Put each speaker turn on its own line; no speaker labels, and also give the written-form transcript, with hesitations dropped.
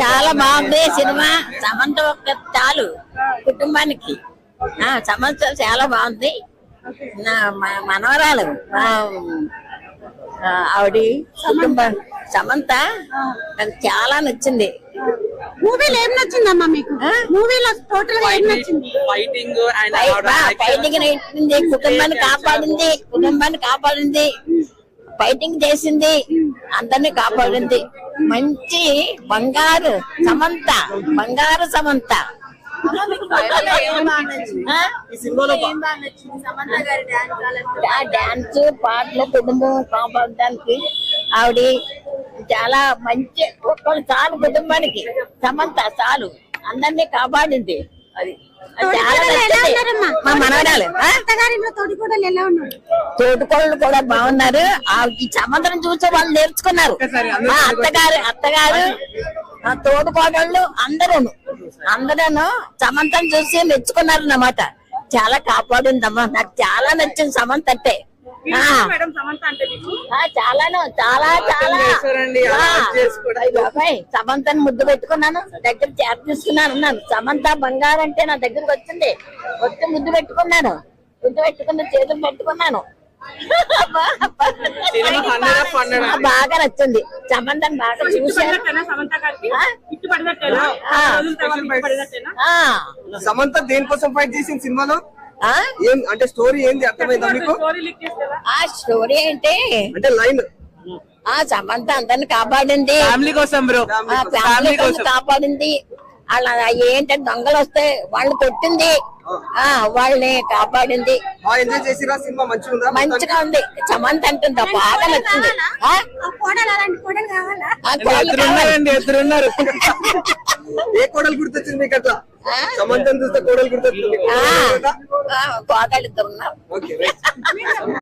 చాలా బాగుంది సినిమా. సమంత ఒక్క చాలు కుటుంబానికి. సమంత చాలా బాగుంది. నా మనవరాలు ఆవిడ కుటుంబం సమంత నాకు చాలా నచ్చింది.
మూవీలో ఏం నచ్చిందమ్మా మీకు? మూవీలో టోటల్ గా ఏం నచ్చింది?
ఫైటింగ్
నచ్చింది. కుటుంబాన్ని కాపాడింది. ఫైటింగ్ చేసింది, అందరినీ కాపాడింది. మంచి బంగారు సమంత. డాన్స్ పాటలు కుటుంబం కాపాడడానికి ఆవిడ చాలా మంచి. ఒక్కరు చాలు కుటుంబానికి. సమంత చాలు అందరినీ కాపాడింది. అది మా మనవరాలు. తోటికోళ్ళు కూడా బాగున్నారు. ఈ సమంతను చూసి వాళ్ళు నేర్చుకున్నారు. అత్తగారు తోటికోడళ్ళు అందరూ సమంతను చూసి మెచ్చుకున్నారు అన్నమాట. చాలా కాపాడిందమ్మా. నాకు చాలా నచ్చింది సమంత అంటే. చాలాను చాలా సమంతను ముద్దు పెట్టుకున్నాను, దగ్గర చేర తీసుకున్నాను. అన్నాను సమంత బంగారం అంటే నా దగ్గరకు వచ్చి ముద్దు పెట్టుకున్నాను. చేతులు పెట్టుకున్నాను. బాగా నచ్చింది. సమంతను బాగా చూశాను.
సమంత దేనికోసం ఫైట్ చేసింది సినిమాలో? ఏం అంటే స్టోరీ ఏంది అర్థమైందా మీకు?
స్టోరీ అంటే
లైన్
సమంత అందరిని కాపాడింది.
ఫ్యామిలీ కోసం బ్రో,
ఫ్యామిలీ కోసం కాపాడింది. అలా ఏంటంటే దొంగలు వస్తే వాళ్ళని కొట్టింది, వాళ్ళని కాపాడింది. మంచిగా ఉంది. సమంత అంటుందా బాగా నచ్చింది.
ఏ కోడలు గుర్తొచ్చింది మీకు? అట్లా సమంతను చూస్తే కోడలు గుర్తొచ్చింది.
కోడలు ఇద్దరు ఉన్నారు.